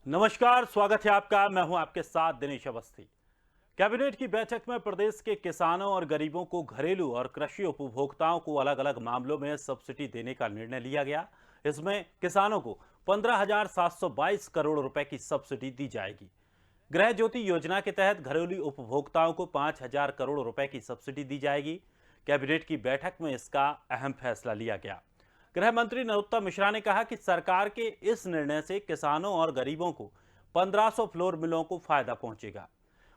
नमस्कार, स्वागत है आपका। मैं हूं आपके साथ दिनेश अवस्थी। कैबिनेट की बैठक में प्रदेश के किसानों और गरीबों को घरेलू और कृषि उपभोक्ताओं को अलग अलग मामलों में सब्सिडी देने का निर्णय लिया गया। इसमें किसानों को 15,722 करोड़ रुपए की सब्सिडी दी जाएगी। गृह ज्योति योजना के तहत घरेलू उपभोक्ताओं को 5,000 करोड़ रुपए की सब्सिडी दी जाएगी। कैबिनेट की बैठक में इसका अहम फैसला लिया गया। गृह मंत्री नरोत्तम मिश्रा ने कहा कि सरकार के इस निर्णय से किसानों और गरीबों को 1500 फ्लोर मिलों को फायदा पहुंचेगा।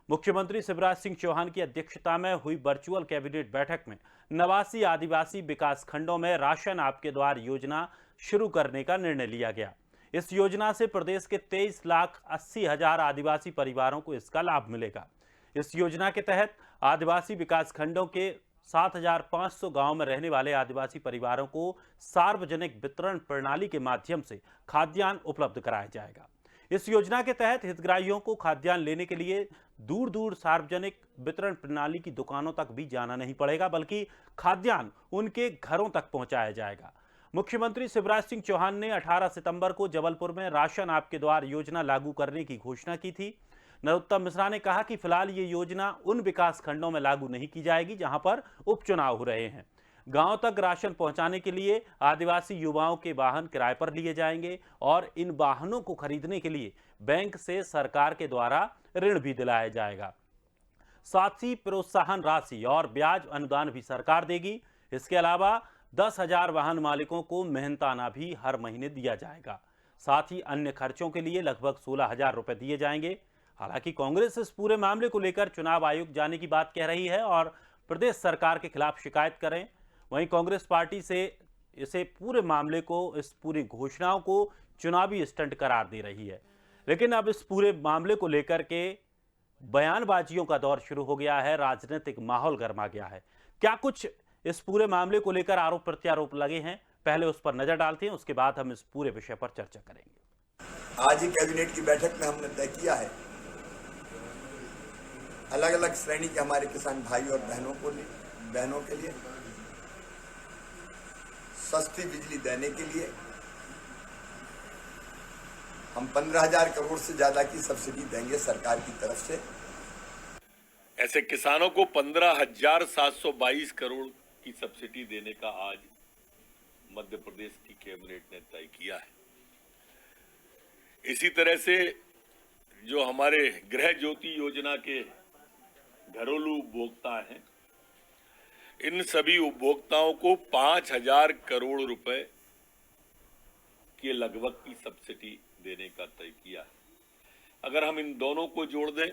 मुख्यमंत्री शिवराज सिंह चौहान की अध्यक्षता में हुई वर्चुअल कैबिनेट बैठक में 89 आदिवासी विकास खंडों में राशन आपके द्वार योजना शुरू करने का निर्णय लिया गया। इस योजना से प्रदेश के 23,80,000 आदिवासी परिवारों को इसका लाभ मिलेगा। इस योजना के तहत आदिवासी विकास खंडों के 7,500 गांव में रहने वाले आदिवासी परिवारों को सार्वजनिक वितरण प्रणाली के माध्यम से खाद्यान्न उपलब्ध कराया जाएगा। इस योजना के तहत हितग्राहियों को खाद्यान्न लेने के लिए दूर दूर सार्वजनिक वितरण प्रणाली की दुकानों तक भी जाना नहीं पड़ेगा, बल्कि खाद्यान्न उनके घरों तक पहुंचाया जाएगा। मुख्यमंत्री शिवराज सिंह चौहान ने 18 सितंबर को जबलपुर में राशन आपके द्वार योजना लागू करने की घोषणा की थी। नरोत्तम मिश्रा ने कहा कि फिलहाल ये योजना उन विकास खंडों में लागू नहीं की जाएगी जहां पर उपचुनाव हो रहे हैं। गांव तक राशन पहुंचाने के लिए आदिवासी युवाओं के वाहन किराए पर लिए जाएंगे और इन वाहनों को खरीदने के लिए बैंक से सरकार के द्वारा ऋण भी दिलाया जाएगा। साथ ही प्रोत्साहन राशि और ब्याज अनुदान भी सरकार देगी। इसके अलावा 10,000 वाहन मालिकों को मेहनताना भी हर महीने दिया जाएगा। साथ ही अन्य खर्चों के लिए लगभग 16,000 रुपए दिए जाएंगे। हालांकि कांग्रेस इस पूरे मामले को लेकर चुनाव आयोग जाने की बात कह रही है और प्रदेश सरकार के खिलाफ शिकायत करें। वहीं कांग्रेस पार्टी से इसे पूरे मामले को, इस पूरी घोषणाओं को चुनावी स्टंट करार दे रही है। लेकिन अब इस पूरे मामले को लेकर के बयानबाजियों का दौर शुरू हो गया है, राजनीतिक माहौल गर्मा गया है। क्या कुछ इस पूरे मामले को लेकर आरोप प्रत्यारोप लगे हैं, पहले उस पर नजर डालते हैं, उसके बाद हम इस पूरे विषय पर चर्चा करेंगे। आज ही कैबिनेट की बैठक में हमने तय किया है अलग अलग श्रेणी के हमारे किसान भाई और बहनों के लिए सस्ती बिजली देने के लिए हम 15,000 करोड़ से ज्यादा की सब्सिडी देंगे सरकार की तरफ से। ऐसे किसानों को 15,722 करोड़ की सब्सिडी देने का आज मध्य प्रदेश की कैबिनेट ने तय किया है। इसी तरह से जो हमारे गृह ज्योति योजना के घरेलू उपभोक्ता हैं, इन सभी उपभोक्ताओं को 5,000 करोड़ रुपए के लगभग की सब्सिडी देने का तय किया है। अगर हम इन दोनों को जोड़ दें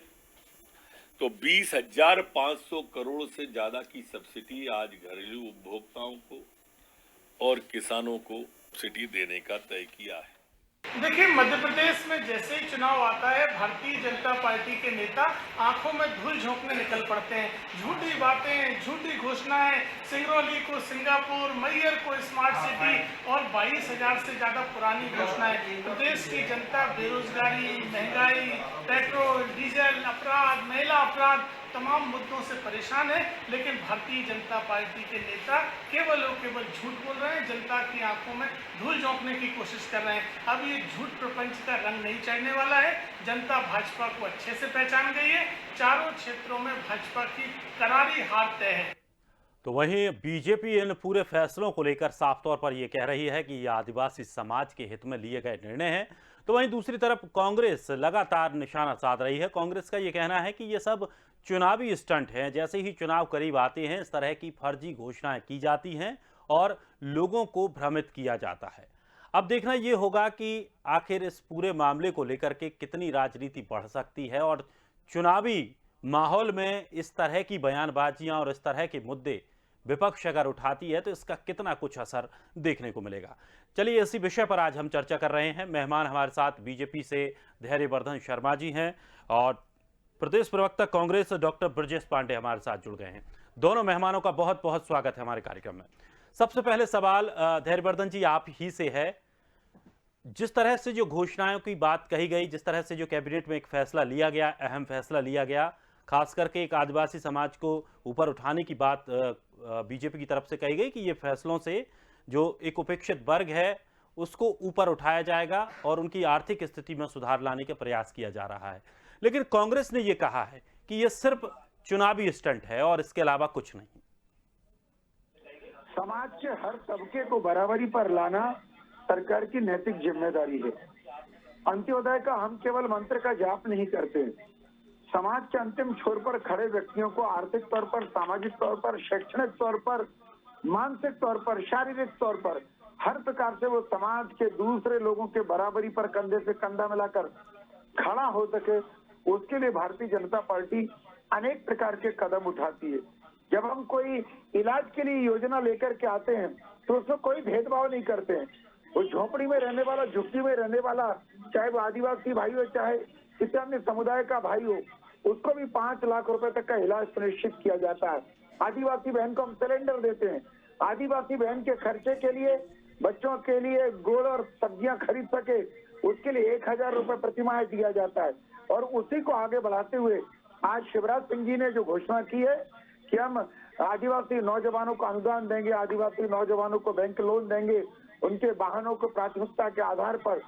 तो 20,500 करोड़ से ज्यादा की सब्सिडी आज घरेलू उपभोक्ताओं को और किसानों को सब्सिडी देने का तय किया है। देखिए, मध्य प्रदेश में जैसे ही चुनाव आता है, भारतीय जनता पार्टी के नेता आंखों में धूल झोंकने निकल पड़ते हैं। झूठी बातें, झूठी घोषणाएं, सिंगरौली को सिंगापुर, मैहर को स्मार्ट सिटी और 22,000 से ज्यादा पुरानी घोषणाएं। प्रदेश की जनता बेरोजगारी, महंगाई, पेट्रोल, डीजल, अपराध, महिला अपराध, तमाम मुद्दों से परेशान है। लेकिन भारतीय जनता पार्टी के नेता केवल और केवल झूठ बोल रहे हैं, जनता की आंखों में धूल झोंकने की कोशिश कर रहे हैं। अब ये झूठ प्रपंच का रंग नहीं चढ़ने वाला है। जनता भाजपा को अच्छे से पहचान गई है। चारों क्षेत्रों में भाजपा की करारी हार तय है। तो वहीं बीजेपी इन पूरे फैसलों को लेकर साफ तौर पर यह कह रही है कि ये आदिवासी समाज के हित में लिए गए निर्णय हैं। तो वहीं दूसरी तरफ कांग्रेस लगातार निशाना साध रही है। कांग्रेस का यह कहना है कि ये सब चुनावी स्टंट हैं। जैसे ही चुनाव करीब आते हैं, इस तरह की फर्जी घोषणाएं की जाती हैं और लोगों को भ्रमित किया जाता है। अब देखना यह होगा कि आखिर इस पूरे मामले को लेकर के कितनी राजनीति बढ़ सकती है और चुनावी माहौल में इस तरह की बयानबाजियां और इस तरह के मुद्दे विपक्ष अगर उठाती है तो इसका कितना कुछ असर देखने को मिलेगा। चलिए, इसी विषय पर आज हम चर्चा कर रहे हैं। मेहमान हमारे साथ बीजेपी से धैर्यवर्धन शर्मा जी हैं और प्रदेश प्रवक्ता कांग्रेस डॉक्टर ब्रजेश पांडे हमारे साथ जुड़ गए हैं। दोनों मेहमानों का बहुत बहुत स्वागत है हमारे कार्यक्रम में। सबसे पहले सवाल धैर्यवर्धन जी आप ही से है। जिस तरह से जो घोषणाओं की बात कही गई, जिस तरह से जो कैबिनेट में एक फैसला लिया गया, अहम फैसला लिया गया, खास करके एक आदिवासी समाज को ऊपर उठाने की बात बीजेपी की तरफ से कही गई कि ये फैसलों से जो एक उपेक्षित वर्ग है उसको ऊपर उठाया जाएगा और उनकी आर्थिक स्थिति में सुधार लाने का प्रयास किया जा रहा है। लेकिन कांग्रेस ने यह कहा है कि यह सिर्फ चुनावी स्टंट है और इसके अलावा कुछ नहीं। समाज के हर तबके को बराबरी पर लाना सरकार की नैतिक जिम्मेदारी है। अंत्योदय का हम केवल मंत्र का जाप नहीं करते। समाज के अंतिम छोर पर खड़े व्यक्तियों को आर्थिक तौर पर, सामाजिक तौर पर, शैक्षणिक तौर पर, मानसिक तौर पर, शारीरिक तौर पर हर प्रकार से वो समाज के दूसरे लोगों के बराबरी पर कंधे से कंधा मिलाकर खड़ा हो सके, उसके लिए भारतीय जनता पार्टी अनेक प्रकार के कदम उठाती है। जब हम कोई इलाज के लिए योजना लेकर के आते हैं तो उसमें कोई भेदभाव नहीं करते हैं। वो झोपड़ी में रहने वाला, झुग्गी में रहने वाला, चाहे वो आदिवासी भाई हो, चाहे किसी अन्य समुदाय का भाई हो, उसको भी 5 लाख रुपए तक का इलाज सुनिश्चित किया जाता है। आदिवासी बहन को हम सिलेंडर देते हैं। आदिवासी बहन के खर्चे के लिए, बच्चों के लिए गुड़ और सब्जियां खरीद सके, उसके लिए 1000 रुपए प्रतिमाह दिया जाता है। और उसी को आगे बढ़ाते हुए आज शिवराज सिंह जी ने जो घोषणा की है कि हम आदिवासी नौजवानों को अनुदान देंगे, आदिवासी नौजवानों को बैंक लोन देंगे, उनके वाहनों को प्राथमिकता के आधार पर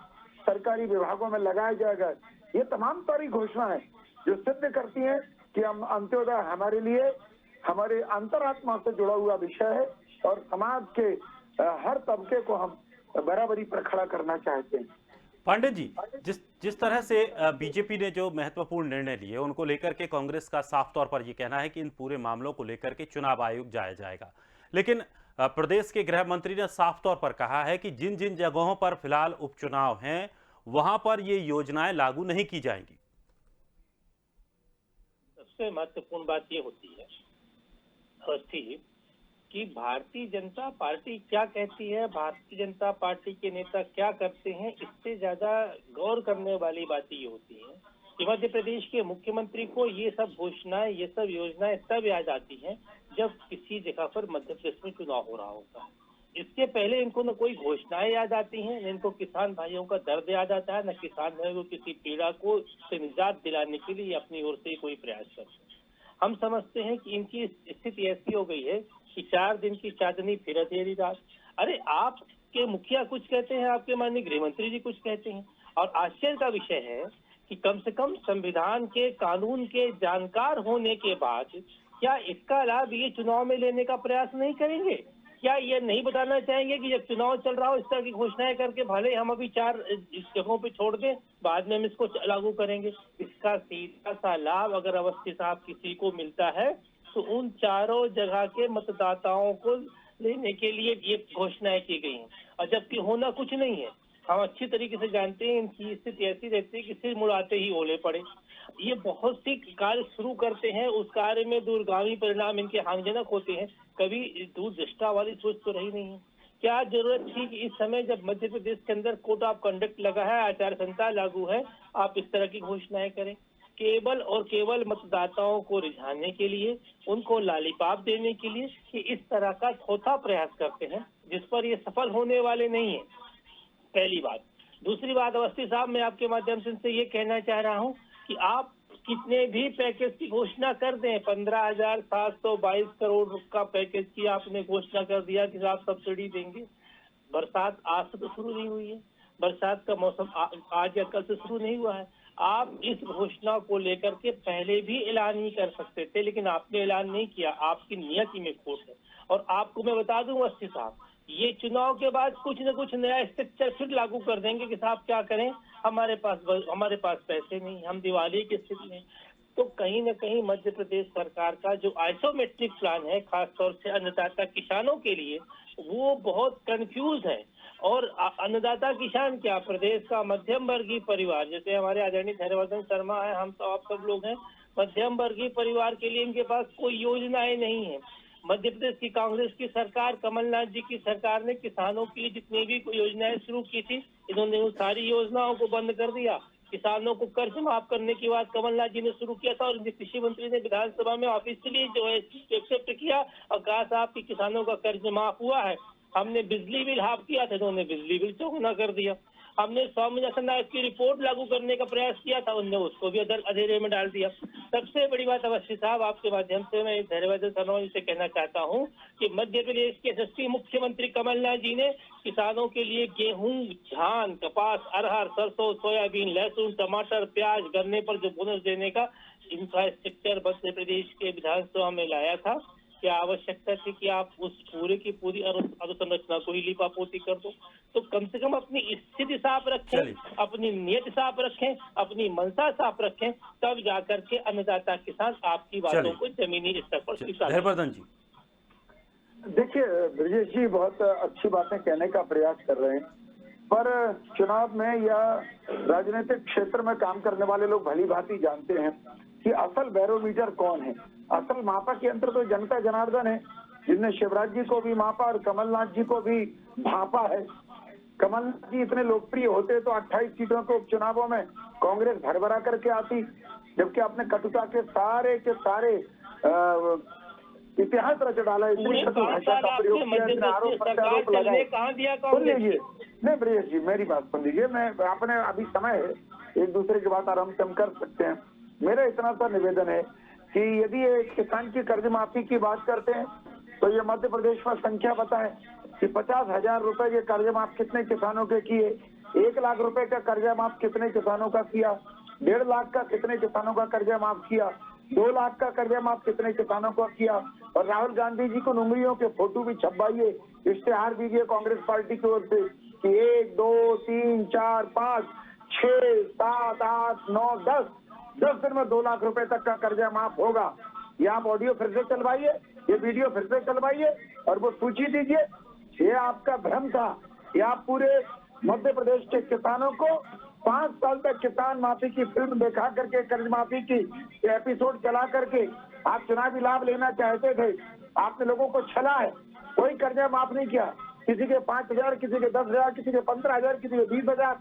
सरकारी विभागों में लगाया जाएगा। ये तमाम सारी घोषणाएं जो सिद्ध करती हैं कि हम अंत्योदय हमारे लिए, हमारे अंतरात्मा से जुड़ा हुआ विषय है और समाज के हर तबके को हम बराबरी पर खड़ा करना चाहते हैं। पांडे जी, जिस तरह से बीजेपी ने जो महत्वपूर्ण निर्णय लिए उनको लेकर के कांग्रेस का साफ तौर पर यह कहना है कि इन पूरे मामलों को लेकर के चुनाव आयोग जाया जाएगा, लेकिन प्रदेश के गृह मंत्री ने साफ तौर पर कहा है कि जिन जिन जगहों पर फिलहाल उपचुनाव हैं वहां पर ये योजनाएं लागू नहीं की जाएंगी। सबसे महत्वपूर्ण बात ये होती है अवस्थी कि भारतीय जनता पार्टी क्या कहती है, भारतीय जनता पार्टी के नेता क्या करते हैं, इससे ज्यादा गौर करने वाली बातें ये होती है कि मध्य प्रदेश के मुख्यमंत्री को ये सब घोषणाएं, ये सब योजनाएं तब याद आती हैं जब किसी जगह पर मध्य प्रदेश में चुनाव हो रहा होता है। इसके पहले इनको न कोई घोषणाएं याद आती हैं, न इनको किसान भाइयों का दर्द याद आता है, न किसान भाइयों को किसी पीड़ा को से निजात दिलाने के लिए अपनी ओर से कोई प्रयास करते हैं। हम समझते हैं कि इनकी स्थिति ऐसी हो गई है कि 4 दिन की चांदनी फिर अंधेरी रात। अरे आपके मुखिया कुछ कहते हैं, आपके माननीय गृह मंत्री जी कुछ कहते हैं, और आश्चर्य का विषय है कि कम से कम संविधान के, कानून के जानकार होने के बाद क्या इसका लाभ ये चुनाव में लेने का प्रयास नहीं करेंगे? क्या ये नहीं बताना चाहेंगे कि जब चुनाव चल रहा हो इस तरह की घोषणाएं करके भले हम अभी 4 जगहों पे छोड़ दें, बाद में हम इसको लागू करेंगे? इसका सीधा सा लाभ अगर अवस्थी साहब किसी को मिलता है तो उन 4 जगह के मतदाताओं को लेने के लिए ये घोषणाएं की गई हैं, और जबकि होना कुछ नहीं है। हम अच्छी तरीके से जानते हैं इनकी स्थिति ऐसी रहती है कि सिर मुड़ाते ही ओले पड़े। ये बहुत सी कार्य शुरू करते हैं, उस कार्य में दूरगामी परिणाम इनके हानिजनक होते हैं। कभी दूरदृष्टा वाली सोच तो रही नहीं है। क्या जरूरत थी कि इस समय जब मध्य प्रदेश के अंदर कोड ऑफ कंडक्ट लगा है, आचार संहिता लागू है, आप इस तरह की घोषणाएं करें? केवल और केवल मतदाताओं को रिझाने के लिए, उनको लालीपाप देने के लिए कि इस तरह का थोथा प्रयास करते हैं जिस पर ये सफल होने वाले नहीं है, पहली बात। दूसरी बात अवस्थी साहब, मैं आपके माध्यम से ये कहना चाह रहा हूँ कि आप कितने भी पैकेज की घोषणा कर दें, 15,722 करोड़ का पैकेज की आपने घोषणा कर दिया कि आप सब्सिडी देंगे, बरसात आज से तो शुरू नहीं हुई है, बरसात का मौसम आज या कल से शुरू नहीं हुआ है। आप इस घोषणा को लेकर के पहले भी ऐलान नहीं कर सकते थे, लेकिन आपने ऐलान नहीं किया, आपकी नियति में खोट है। और आपको मैं बता दूं अवस्थी साहब, ये चुनाव के बाद कुछ न कुछ नया स्ट्रक्चर फिर लागू कर देंगे कि साहब क्या करें, हमारे पास पैसे नहीं, हम दिवाली की स्थिति में। तो कहीं न कहीं मध्य प्रदेश सरकार का जो आइसोमेट्रिक प्लान है, खासतौर से अन्नदाता किसानों के लिए, वो बहुत कंफ्यूज है। और अन्नदाता किसान क्या, प्रदेश का मध्यम वर्गीय परिवार, जैसे हमारे आदरणीय हरिवर्धन शर्मा है, हम तो आप सब लोग हैं, मध्यम वर्गीय परिवार के लिए इनके पास कोई योजनाएं नहीं है। मध्य प्रदेश की कांग्रेस की सरकार, कमलनाथ जी की सरकार ने किसानों के लिए जितनी भी योजनाएं शुरू की थी, इन्होंने उन सारी योजनाओं को बंद कर दिया। किसानों को कर्ज माफ करने की बात कमलनाथ जी ने शुरू किया था और कृषि मंत्री ने विधानसभा में ऑफिशियली जो है एक्सेप्ट किया और कहा साहब कि किसानों का कर्ज माफ हुआ है। हमने बिजली बिल हाफ किया था, इन्होंने बिजली बिल चौगुना कर दिया। हमने स्वामीनाथन नायक की रिपोर्ट लागू करने का प्रयास किया था, उनने उसको भी अंधेरे में डाल दिया। सबसे बड़ी बात अवस्थी साहब, आपके माध्यम से मैं धैर्यवर्धन शर्मा जी से कहना चाहता हूँ कि मध्य प्रदेश के यशस्वी मुख्यमंत्री कमलनाथ जी ने किसानों के लिए गेहूं, धान, कपास, अरहर, सरसों, सोयाबीन, लहसुन, टमाटर, प्याज, गन्ने पर जो बोनस देने का इंफ्रास्ट्रक्चर मध्य प्रदेश के विधानसभा में लाया था, क्या आवश्यकता थी कि आप उस पूरे की पूरी अधोसंरचना को ही लिपापोती कर दो? तो कम से कम अपनी स्थिति साफ रखें, चलिए। अपनी नीयत साफ रखें, अपनी मनसा साफ रखें, तब जाकर के अन्नदाता किसान आपकी बातों चलिए। को जमीनी स्तर पर स्वीकार करें। धैर्यवर्धन जी, देखिए ब्रजेश जी बहुत अच्छी बातें कहने का प्रयास कर रहे हैं, पर चुनाव में या राजनीतिक क्षेत्र में काम करने वाले लोग भली भांति जानते हैं कि असल बैरोमीटर कौन है। असल मापक यंत्र तो जनता जनार्दन है, जिनने शिवराज जी को भी मापा और कमलनाथ जी को भी भांपा है। कमलनाथ जी इतने लोकप्रिय होते तो 28 सीटों के उपचुनावों में कांग्रेस भरभरा करके आती, जबकि आपने कटुता के सारे इतिहास रच डाला। इतनी कटु भाषा का प्रयोग किया, इतने आरोप प्रत्यारोप लगाए। सुन लीजिए, नहीं ब्रजेश जी मेरी बात सुन लीजिए, मैं आपने अभी समय है, एक दूसरे की बात आराम से हम कर सकते हैं। मेरा इतना सा निवेदन है कि यदि ये किसान की कर्ज माफी की बात करते हैं तो ये मध्य प्रदेश में संख्या बताएं कि 50,000 रुपए के कर्ज माफ कितने किसानों के किए, 1 लाख रुपए का कर्जा माफ कितने किसानों का किया, 1.5 लाख का कितने किसानों का कर्जा माफ किया, 2 लाख का कर्जा माफ कितने किसानों का किया। और राहुल गांधी जी को उंगलियों के फोटो भी छपवाइए, इश्तेहार दीजिए कांग्रेस पार्टी की ओर से कि 1, 2, 3, 4, 5, 6, 7, 8, 9, 10 दिन में 2 लाख रुपए तक का कर्जा माफ होगा। ये आप ऑडियो फिर से चलवाइए, ये वीडियो फिर से चलवाइए और वो सूची दीजिए। ये आपका भ्रम था। ये आप पूरे मध्य प्रदेश के किसानों को 5 साल तक किसान माफी की फिल्म दिखा करके, कर्ज माफी की एपिसोड चला करके आप चुनावी लाभ लेना चाहते थे। आपने लोगों को छला है, कोई कर्जा माफ नहीं किया। किसी के 5,000, किसी के 10,000, किसी के 15,000, किसी के 20,000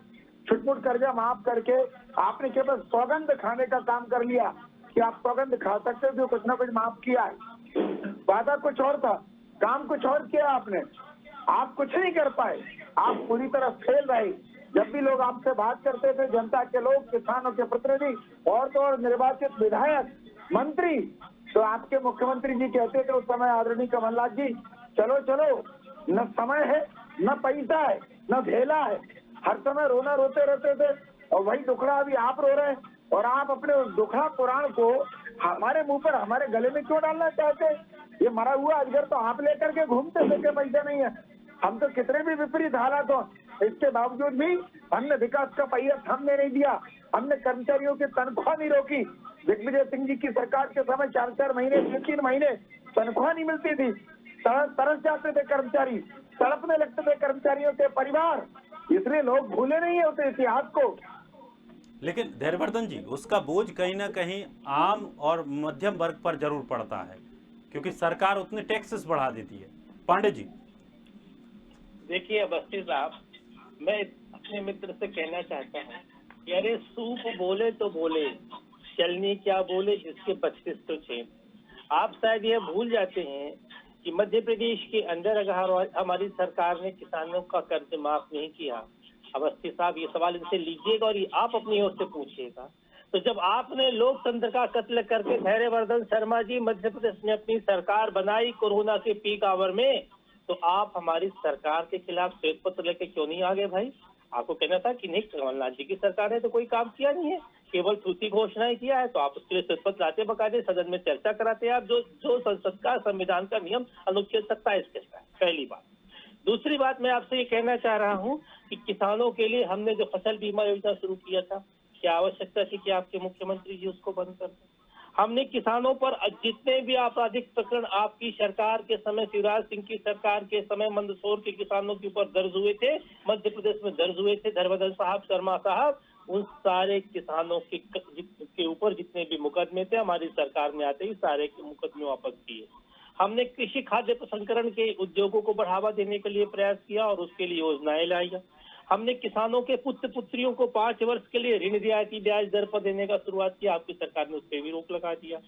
छुटपुट कर्जा माफ करके आपने केवल सौगंध खाने का काम कर लिया कि आप सौगंध खा सकते हो, कुछ ना कुछ माफ किया है। वादा कुछ और था, काम कुछ और किया आपने। आप कुछ नहीं कर पाए, आप पूरी तरह फेल रहे। जब भी लोग आपसे बात करते थे, जनता के लोग, किसानों के प्रतिनिधि और तो और निर्वाचित विधायक, मंत्री, तो आपके मुख्यमंत्री जी कहते थे उस समय आदरणीय कमलनाथ जी, चलो चलो, न समय है, न पैसा है, न धेला है। हर समय रोना रोते रहते थे और वही दुखड़ा अभी आप रो रहे हैं। और आप अपने उस दुखड़ा पुराण को हमारे मुंह पर, हमारे गले में क्यों डालना चाहते हैं? ये मरा हुआ अजगर तो आप लेकर के घूमते थे, पैसा नहीं है। हम तो कितने भी विपरीत हालात हो, इसके बावजूद भी हमने विकास का पहिया थामने नहीं दिया। हमने कर्मचारियों की तनख्वाह नहीं रोकी। दिग्विजय सिंह जी की सरकार के समय 4-4 महीने, 3-3 महीने तनख्वाह नहीं मिलती थी। तरस जाते थे कर्मचारी, तड़पने लगते थे कर्मचारियों के परिवार। इसलिए लोग भूले नहीं होते इतिहास को। लेकिन धैर्यवर्धन जी, उसका बोझ कहीं ना कहीं आम और मध्यम वर्ग पर जरूर पड़ता है, क्योंकि सरकार उतने टैक्सेस बढ़ा देती है। पांडे जी, देखिए अवस्थी साहब, मैं अपने मित्र से कहना चाहता हूँ कि अरे सूप बोले तो बोले, चलनी क्या बोले जिसके 25 तो छेद। आप शायद यह भूल जाते हैं कि मध्य प्रदेश के अंदर अगर हमारी सरकार ने किसानों का कर्ज माफ नहीं किया, अवस्थी साहब ये सवाल इनसे लीजिएगा और ये आप अपनी ओर से पूछिएगा। तो जब आपने लोकतंत्र का कत्ल करके धैर्यवर्धन शर्मा जी मध्य प्रदेश में अपनी सरकार बनाई कोरोना के पीक आवर में, तो आप हमारी सरकार के खिलाफ श्वेत पत्र लेके क्यों नहीं आ गए भाई? आपको कहना था कि नहीं, कमलनाथ जी की सरकार ने तो कोई काम किया नहीं है, केवल झूठी घोषणाएं किया है। तो आप उसके लिए श्वेत पत्र लाते, बकायदे सदन में चर्चा कराते हैं आप, जो संसद का, संविधान का नियम अनुच्छेद 27 कहता है। पहली बात। दूसरी बात, मैं आपसे ये कहना चाह रहा हूँ कि किसानों के लिए हमने जो फसल बीमा योजना शुरू किया था, क्या आवश्यकता थी कि आपके मुख्यमंत्री जी उसको बंद कर दें? हमने किसानों पर जितने भी आपराधिक प्रकरण आपकी सरकार के समय, शिवराज सिंह की सरकार के समय मंदसौर के किसानों के ऊपर दर्ज हुए थे, मध्य प्रदेश में दर्ज हुए थे, धैर्यवर्धन साहब, शर्मा साहब, उन सारे किसानों के ऊपर जितने भी मुकदमे थे, हमारी सरकार ने आते ही सारे के मुकदमे वापस किए। हमने कृषि खाद्य प्रसंस्करण के उद्योगों को बढ़ावा देने के लिए प्रयास किया और उसके लिए योजनाएं लाई। हमने किसानों के पुत्र पुत्रियों को 5 वर्ष के लिए ऋण रियायती ब्याज दर पर देने का शुरुआत किया, आपकी सरकार ने उस पर भी रोक लगा दिया।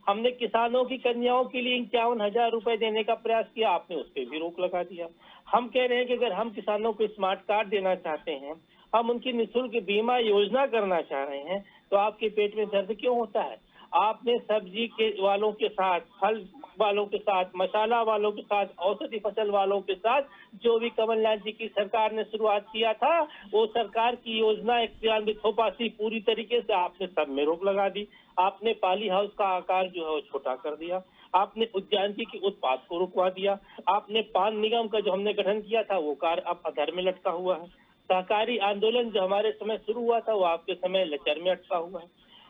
हमने किसानों की कन्याओं के लिए 51,000 रुपए देने का प्रयास किया, आपने उस पर भी रोक लगा दिया। हम कह रहे हैं कि अगर हम किसानों को स्मार्ट कार्ड देना चाहते हैं हम उनकी निःशुल्क बीमा योजना करना चाह रहे हैं, तो आपके पेट में दर्द क्यों होता है? आपने सब्जी के वालों के साथ, फल वालों के साथ, मसाला वालों के साथ, औषधि फसल वालों के साथ जो भी कमलनाथ जी की सरकार ने शुरुआत किया था, वो सरकार की योजना क्रियान्वित हो पाती पूरी तरीके से, आपने सब में रोक लगा दी। आपने पाली हाउस का आकार जो है वो छोटा कर दिया, आपने उद्यानिकी के उत्पाद को रुकवा दिया, आपने पान निगम का जो हमने गठन किया था वो कार्य अब अधर में लटका हुआ है। सहकारी आंदोलन जो हमारे समय शुरू हुआ था वो आपके समय लचर में अटका हुआ है।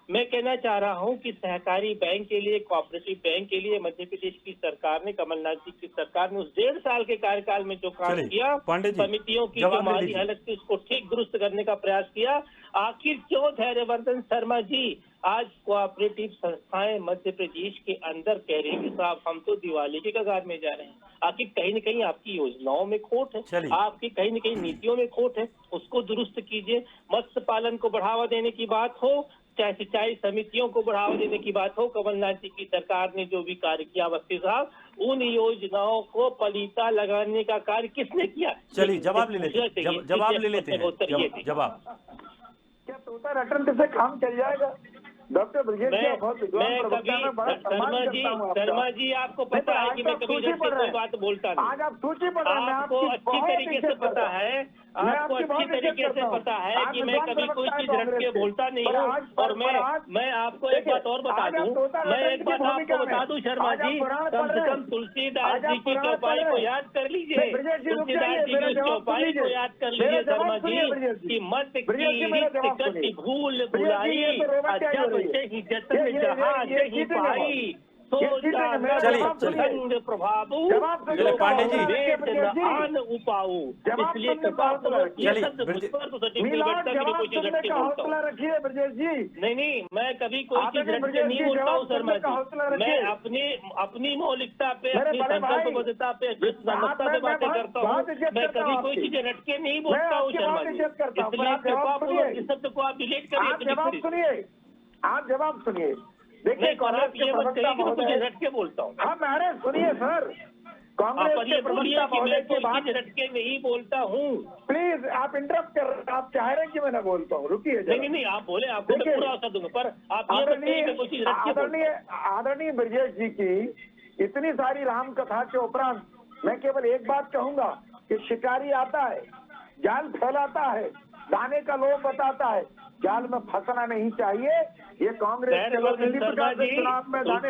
मैं कहना चाह रहा हूं कि सहकारी बैंक के लिए, कोऑपरेटिव बैंक के लिए मध्य प्रदेश की सरकार ने, कमलनाथ जी की सरकार ने उस 1.5 साल के कार्यकाल में जो काम किया, समितियों की जो माली हालत थी उसको ठीक दुरुस्त करने का प्रयास किया। आखिर क्यों धैर्यवर्धन शर्मा जी आज कोऑपरेटिव संस्थाएं मध्य प्रदेश के अंदर कह रही हैं कि साहब हम तो दिवाली के कगार में जा रहे हैं? आखिर कहीं न कहीं आपकी योजनाओं में खोट है, आपकी कहीं न कहीं नीतियों में खोट है, उसको दुरुस्त कीजिए। मत्स्य पालन को बढ़ावा देने की बात हो, चाहे सिंचाई समितियों को बढ़ावा देने की बात हो, कमलनाथ जी की सरकार ने जो भी कार्य किया अवस्थी साहब, उन योजनाओं को पलीता लगाने का कार्य किसने किया? चलिए जवाब ले लेते हैं। जवाब क्या तोता रटन से काम चल जाएगा? डॉक्टर ब्रिजेश जी बहुत विद्वान प्रवक्ता हैं, बड़ा सम्मान करता हूं आपका। शर्मा जी आपको पता है कि मैं कभी कोई बात बोलता नहीं। आज आप सूची पढ़ रहे हैं, आपको अच्छी तरीके से पता है, आपको अच्छी तरीके से पता है कि मैं कभी कोई चीज रट के बोलता नहीं हूँ। और मैं आपको एक बात और बता दूं, मैं एक बात आपको बता दूं शर्मा जी, कम से कम तुलसीदास जी की चौपाई को याद कर लीजिए, तुलसीदास जी की चौपाई को याद कर लीजिए शर्मा जी, कि मत की भूल भुलाई जब से ही जतन जहाँ नहीं पाई, चलिए प्रभाव पांडे जी, इसलिए हौसला रखिए ब्रजेश जी। नहीं, मैं कभी कोई चीज रट के नहीं बोलता हूँ शर्मा जी। मैं अपनी मौलिकता पे, अपनी संकल्पबद्धता पे, नम्रता से बातें करता हूँ। मैं कभी कोई चीज रट के नहीं बोलता हूँ शर्मा जी। इसलिए कृपापूर्वक इस शब्द को आप डिलीट करिए। आप जवाब सुनिए। देखिए आप ये मत कहिए कि मैं कुछ रट के बोलता हूँ। हाँ मैंने सुनिए सर, कांग्रेस के प्रवक्ता महोदय की बात रट के नहीं बोलता हूँ। प्लीज आप इंटरप्ट कर रहे हैं, आप चाह रहे हैं कि मैं ना बोलता हूँ, रुकिए। नहीं आप बोले, आपको मैं पूरा अवसर दूंगा, पर आप ये मत कहिए कि कोई चीज रट के। आदरणीय ब्रजेश जी की इतनी सारी राम कथा के उपरांत मैं केवल एक बात कहूंगा कि शिकारी आता है, जाल फैलाता है, दाने का लोभ बताता है, जाल में फंसना नहीं चाहिए। ये कांग्रेस के लोग इसी प्रकार से चुनाव में दाने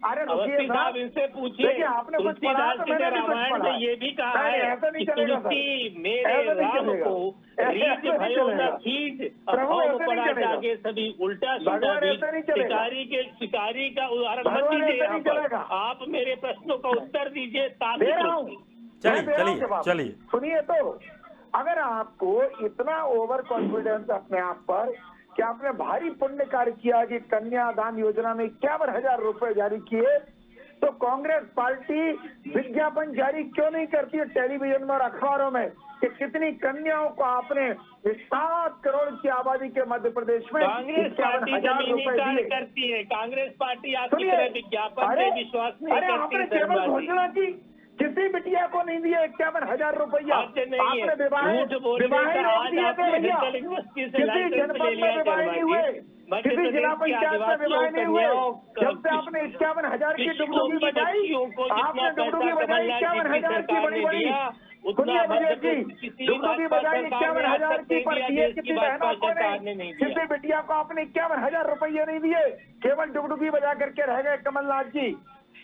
अरे साहब इनसे पूछिए, देखिए आपने कुछ पढ़ा तो मैंने रामायण में ये भी कहा है ऐसा नहीं चलेगा सर, मेरे राम को रीत भयो न खींच, आगे सभी उल्टा सीधा शिकारी का उदाहरण मत दीजिए। आप मेरे प्रश्नों का उत्तर दीजिए। चलिए सुनिए, तो अगर आपको इतना ओवर कॉन्फिडेंस अपने आप पर कि आपने भारी पुण्य कार्य किया कि कन्यादान योजना में 51,000 रुपए जारी किए, तो कांग्रेस पार्टी विज्ञापन जारी क्यों नहीं करती है टेलीविजन में और अखबारों में कि कितनी कन्याओं को आपने 7 करोड़ की आबादी के मध्य प्रदेश में कांग्रेस पार्टी कार्य करती है। कांग्रेस पार्टी आपकी तरह विज्ञापन पे विश्वास नहीं करती। आपने केवल घोषणा की, किसी बिटिया को नहीं दिया 51,000 रुपया। आपने विवाह नहीं दिए थे भैया, किसी जनपद में विवाह नहीं हुए, किसी जिला पंचायत में विवाह नहीं हुए। जब से आपने 51,000 की डुगडुगी बजाई, आपने डुगडुगी बजाई 51,000 की बड़ी बड़ी। सुनिए भैया जी, डुगडुगी बजाई 51,000 की, पर दिए किसी बहनों को नहीं, किसी बिटिया को आपने 51,000 रुपये नहीं दिए, केवल डुगडुगी बजा करके रह गए कमलनाथ जी।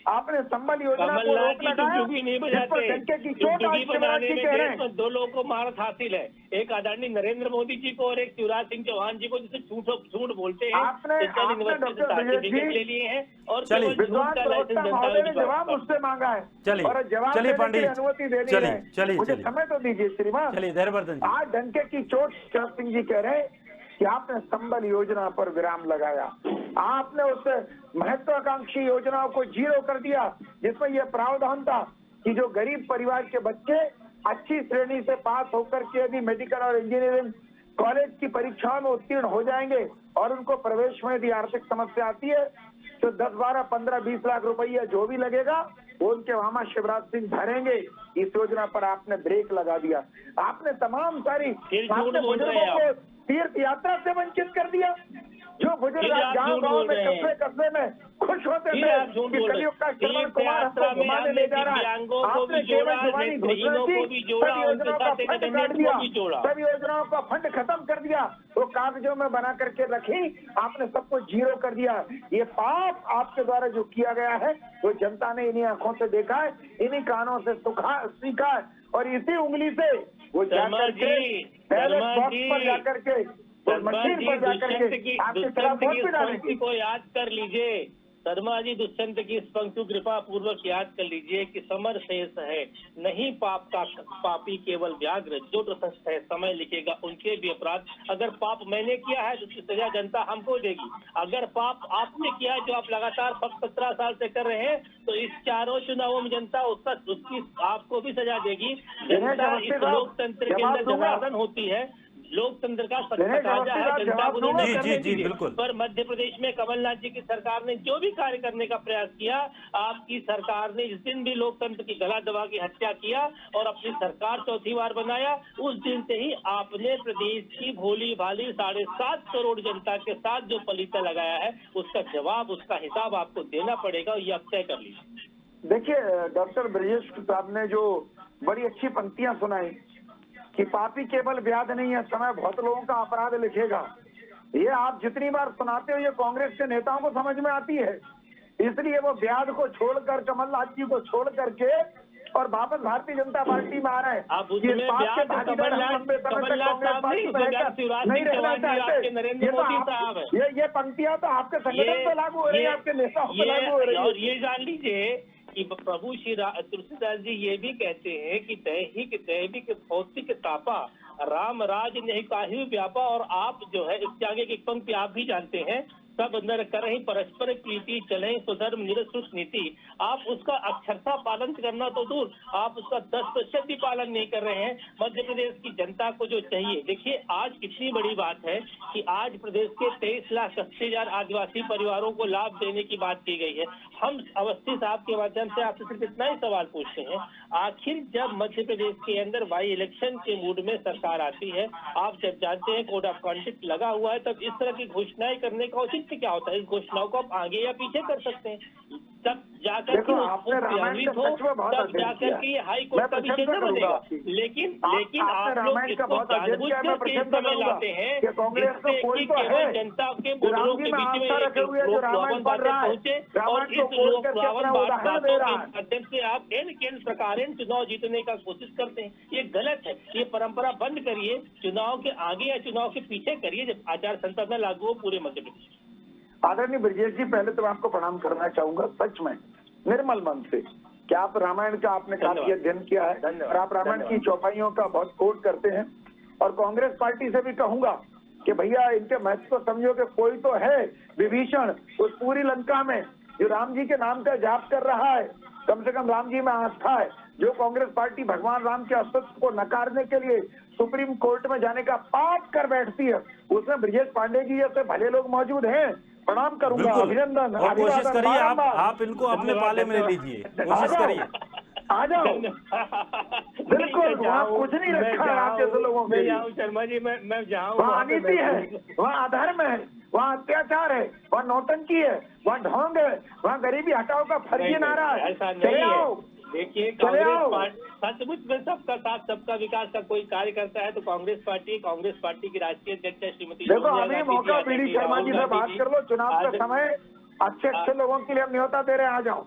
आपने संबल योजना को रोक लगाया, नहीं बजाते, डंके की चोट आज शिवराज जी कह रहे हैं। 2 लोगों को महारत हासिल है, एक आदरणीय नरेंद्र मोदी जी को और एक शिवराज सिंह चौहान जी को, जिसे झूठ बोलते हैं। आपने सर्टिफिकेट ले लिए हैं और विद्वान प्रवक्ता महोदय ने जवाब मुझसे मांगा है और जवाब देने की अनुमति दे दी है। मुझे समय तो दीजिए श्रीमान। धैर्यवर्धन आज डंके की चोट शरद सिंह जी कह रहे हैं कि आपने संबल योजना पर विराम लगाया, आपने उस महत्वाकांक्षी योजनाओं को जीरो कर दिया जिसमें यह प्रावधान था कि जो गरीब परिवार के बच्चे अच्छी श्रेणी से पास होकर के यदि मेडिकल और इंजीनियरिंग कॉलेज की परीक्षाओं में उत्तीर्ण हो जाएंगे और उनको प्रवेश में यदि आर्थिक समस्या आती है तो 10, 12, 15, 20 लाख रुपया जो भी लगेगा उनके मामा शिवराज सिंह भरेंगे, इस योजना पर आपने ब्रेक लगा दिया। आपने तमाम सारी फिर झूठ आपने बोल रहे हैं बुजुर्गों को तीर्थ यात्रा से वंचित कर दिया। जो बुजुर्ग फिर आप गाँव झूठ गाँव बोल में रहे हैं। कस्बे कस्बे में खुश होते फिर थे आप झूठ कि बोल रहे कलयुग का हैं। श्रवण तीर्थ कुमार यात्रा हमको में घुमाने आपने ले जा रहा है। दिव्यांगों को आपने भी जोड़ा, केवल जुबानी घोषणा नेत्रहीनों की, को भी जोड़ा, सब उनके योजनाओं का साथ फंड काट इंडिपेंडेंट दिया, को भी जोड़ा। सब योजनाओं का फंड खत्म कर दिया, वो कागजों में बना करके रखी, आपने सबको जीरो कर दिया। ये पाप आपके द्वारा जो किया गया है वो जनता ने इन्हीं आंखों से देखा है, इन्हीं कानों से सीखा है, और इसी उंगली से वो जाकर के बैलेट बॉक्स पर जाकर के मशीन पर जाकर के आपके खिलाफ वोट भी डालेंगे। को याद कर लीजिए शर्मा जी, दुष्यंत की इस पंक्ति कृपा पूर्वक याद कर लीजिए कि समर शेष है, नहीं पाप का पापी केवल व्याघ्र, जो प्रशस्त है समय लिखेगा उनके भी अपराध। अगर पाप मैंने किया है तो उसकी सजा जनता हमको देगी, अगर पाप आपने किया है जो आप लगातार 17 साल से कर रहे हैं, तो इस चारों चुनावों में जनता उसकी आपको भी सजा देगी। जनता इस लोकतंत्र के अंदर जनार्दन होती है, लोकतंत्र का तकाजा है, जनता को निर्णय करने दीजिए। बिल्कुल। पर मध्य प्रदेश में कमलनाथ जी की सरकार ने जो भी कार्य करने का प्रयास किया, आपकी सरकार ने जिस दिन भी लोकतंत्र की गला दबा की हत्या किया और अपनी सरकार चौथी बार बनाया, उस दिन से ही आपने प्रदेश की भोली भाली 7.5 करोड़ जनता के साथ जो पलीता लगाया है, उसका जवाब, उसका हिसाब आपको देना पड़ेगा, ये अब तय कर लीजिए। देखिए, डॉक्टर ब्रजेश साहब ने जो बड़ी अच्छी पंक्तियां सुनाई कि पापी केवल व्याध नहीं है, समय बहुत लोगों का अपराध लिखेगा, ये आप जितनी बार सुनाते हो ये कांग्रेस के नेताओं को समझ में आती है, इसलिए वो व्याध को छोड़कर, कमलनाथ जी को छोड़ करके और वापस भारतीय जनता पार्टी में आ रहे हैं। आप उसमें इस बात के भागीदार हम लंबे समय तक कांग्रेस पार्टी में नहीं रहना चाहते। नरेंद्र मोदी साहब है, ये पंक्तियां तो आपके संगठन पे लागू हो रही है, आपके नेताओं पे लागू हो रही है। और ये जान लीजिए कि प्रभु श्री तुलसीदास जी ये भी कहते हैं कि दैहिक भौतिक तापा राम राज नहीं काहि व्यापा, और आप जो है इसके आगे की पंक्ति आप भी जानते हैं, सब नर करहि परस्पर प्रीति चले सुधर्म निरसुत नीति। आप उसका अक्षरशः पालन करना तो दूर, आप उसका 10% भी पालन नहीं कर रहे हैं। मध्य प्रदेश की जनता को जो चाहिए, देखिए आज कितनी बड़ी बात है कि आज प्रदेश के 23,80,000 आदिवासी परिवारों को लाभ देने की बात की गई है। हम अवस्थी साहब के माध्यम से आपसे सिर्फ इतना ही सवाल पूछते हैं, आखिर जब मध्य प्रदेश के अंदर बाई इलेक्शन के मूड में सरकार आती है, आप जब जानते हैं कोड ऑफ कॉन्डक्ट लगा हुआ है, तब इस तरह की घोषणाएं करने का औचित्य क्या होता है? इस घोषणाओं को आप आगे या पीछे कर सकते हैं, तब जाकर के तब जाकर के हाई कोर्ट का विषय न बनेगा। लेकिन आप लोग इसको जानबूझकर के समय लाते हैं जिससे कि केवल जनता के वोटरों के बीच में एक लोकवावन बातें पहुंचे, और इस लोकवावन बातों के माध्यम से आप एन प्रकार चुनाव जीतने का कोशिश करते हैं। ये गलत है, ये परंपरा बंद करिए, चुनाव के आगे या चुनाव के पीछे करिए जब आचार संहिता लागू हो पूरे मध्य प्रदेश। आदरणीय ब्रजेश जी, पहले तो मैं आपको प्रणाम करना चाहूंगा सच में निर्मल मन से कि आप रामायण का आपने काफी अध्ययन किया है और आप रामायण की चौपाइयों का बहुत कोट करते हैं, और कांग्रेस पार्टी से भी कहूंगा कि भैया इनके महत्व को समझो कि कोई तो है विभीषण उस पूरी लंका में जो राम जी के नाम का जाप कर रहा है, कम से कम राम जी में आस्था है। जो कांग्रेस पार्टी भगवान राम के अस्तित्व को नकारने के लिए सुप्रीम कोर्ट में जाने का पाप कर बैठती है, उसमें ब्रजेश पांडे जी जैसे भले लोग मौजूद हैं, प्रणाम करूंगा, अभिनंदन। और कोशिश करिए आप इनको अपने पाले में ले लीजिए, कोशिश करिए, आ जाओ। बिल्कुल, वहाँ कुछ नहीं रखा है आप जैसे लोगों के लिए। शर्मा जी मैं जाऊँ, वहाँ अनीति है, वहाँ अधर्म है, वहाँ अत्याचार है, वहाँ नौटंकी है, वहाँ ढोंग है, वहाँ गरीबी हटाओ का फर्जी नारा है। चले आओ, देखिए कांग्रेस पार्टी सचमुच में सबका साथ सबका विकास का कोई कार्य करता है तो कांग्रेस पार्टी की राष्ट्रीय अध्यक्ष श्रीमती देखो अभी मौका बीडी शर्मा जी से बात कर लो, चुनाव का समय अच्छे लोगों के लिए हम न्योता दे रहे हैं, आ जाओ।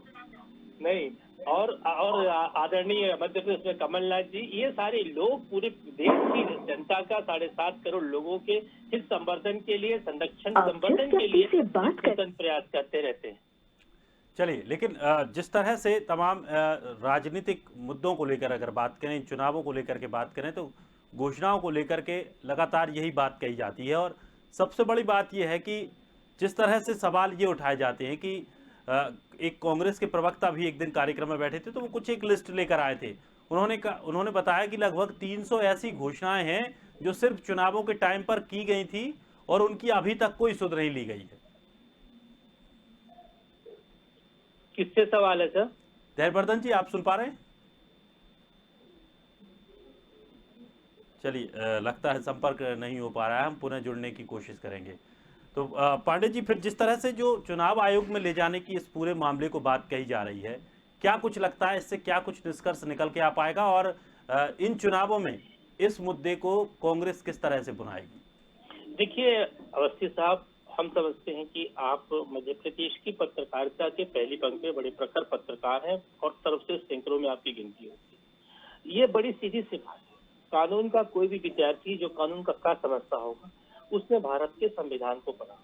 नहीं, और आदरणीय मध्य प्रदेश में कमलनाथ जी, ये सारे लोग पूरे देश की जनता का 7.5 करोड़ लोगों के हित संवर्धन के लिए, संरक्षण संवर्धन के लिए प्रयास करते रहते हैं। चलिए, लेकिन जिस तरह से तमाम राजनीतिक मुद्दों को लेकर अगर बात करें, चुनावों को लेकर के बात करें, तो घोषणाओं को लेकर के लगातार यही बात कही जाती है। और सबसे बड़ी बात यह है कि जिस तरह से सवाल ये उठाए जाते हैं कि एक कांग्रेस के प्रवक्ता भी एक दिन कार्यक्रम में बैठे थे, तो वो कुछ एक लिस्ट लेकर आए थे। उन्होंने बताया कि लगभग 300 ऐसी घोषणाएं हैं जो सिर्फ चुनावों के टाइम पर की गई थी और उनकी अभी तक कोई सुध नहीं ली गई है। किससे सवाल है सर? धैर्यवर्धन जी, आप सुन पा रहे हैं? चलिए, लगता है संपर्क नहीं हो पा रहा है, हम पुनः जुड़ने की कोशिश करेंगे। तो पांडे जी, फिर जिस तरह से जो चुनाव आयोग में ले जाने की इस पूरे मामले को बात कही जा रही है, क्या कुछ लगता है इससे क्या कुछ निष्कर्ष निकल के आ पाएगा, और इन चुनावों में इस मुद्दे को कांग्रेस किस तरह से बुनाएगी? देखिए अवस्थी साहब, हम समझते हैं कि आप मध्य प्रदेश की पत्रकारिता के पहली पंक्ति में बड़े प्रखर पत्रकार हैं और तरफ से सैकड़ों में आपकी गिनती होती है। ये बड़ी सीधी सी बात है। कानून का कोई भी विद्यार्थी जो कानून का क्या समझता होगा, उसने भारत के संविधान को पढ़ा।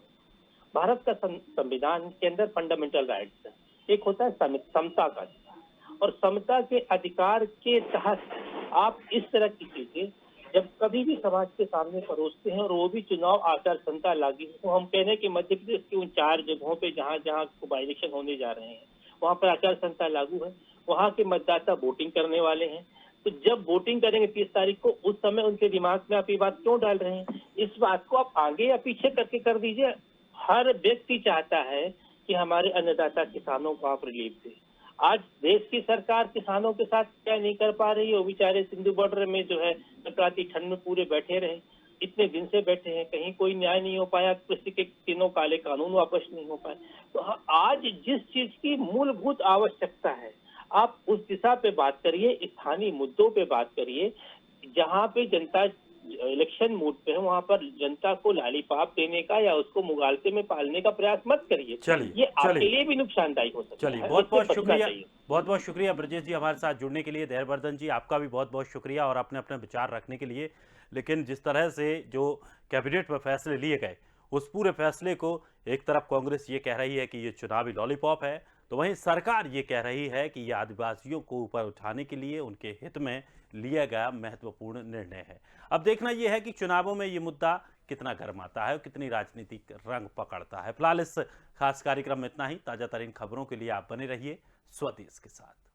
भारत का संविधान के अंदर फंडामेंटल राइट्स है। एक होता है समता का अधिकार, और समता के अधिकार के तहत आप इस तरह की चीजें जब कभी भी समाज के सामने परोसते हैं, और वो भी चुनाव आचार संहिता लागू, तो हम कह रहे हैं कि मध्य प्रदेश की उन 4 जगहों पे जहाँ जहाँ बाई इलेक्शन होने जा रहे हैं, वहाँ पर आचार संहिता लागू है। वहाँ के मतदाता वोटिंग करने वाले हैं। तो जब वोटिंग करेंगे 30 तारीख को, उस समय उनके दिमाग में आप ये बात क्यों डाल रहे हैं? इस बात को आप आगे या पीछे करके कर दीजिए। हर व्यक्ति चाहता है कि हमारे अन्नदाता किसानों को आप रिलीफ दें। आज देश की सरकार किसानों के साथ क्या नहीं कर पा रही है। वो बेचारे सिंधु बॉर्डर में जो है कतराती ठंड में पूरे बैठे रहे, इतने दिन से बैठे हैं, कहीं कोई न्याय नहीं हो पाया, कृषि के तीनों काले कानून वापस नहीं हो पाए। तो आज जिस चीज की मूलभूत आवश्यकता है, आप उस दिशा पे बात करिए, स्थानीय मुद्दों पे बात करिए। जहाँ पे जनता इलेक्शन मूड पे है, वहाँ पर जनता को लालीपाप देने का या उसको मुगालते में पालने का प्रयास मत करिए। ये आपके लिए भी नुकसानदायी हो सकता है। चलिए, बहुत बहुत शुक्रिया, बहुत बहुत शुक्रिया ब्रजेश जी हमारे साथ जुड़ने के लिए। धैर्यवर्धन जी, आपका भी बहुत बहुत शुक्रिया और अपने अपने विचार रखने के लिए। लेकिन जिस तरह से जो कैबिनेट में फैसले लिए गए, उस पूरे फैसले को एक तरफ कांग्रेस ये कह रही है कि ये चुनावी लॉलीपॉप है, तो वहीं सरकार ये कह रही है कि ये आदिवासियों को ऊपर उठाने के लिए उनके हित में लिया गया महत्वपूर्ण निर्णय है। अब देखना यह है कि चुनावों में ये मुद्दा कितना गर्म आता है और कितनी राजनीतिक रंग पकड़ता है। फिलहाल इस खास कार्यक्रम में इतना ही। ताजा तरीन खबरों के लिए आप बने रहिए स्वदेश के साथ।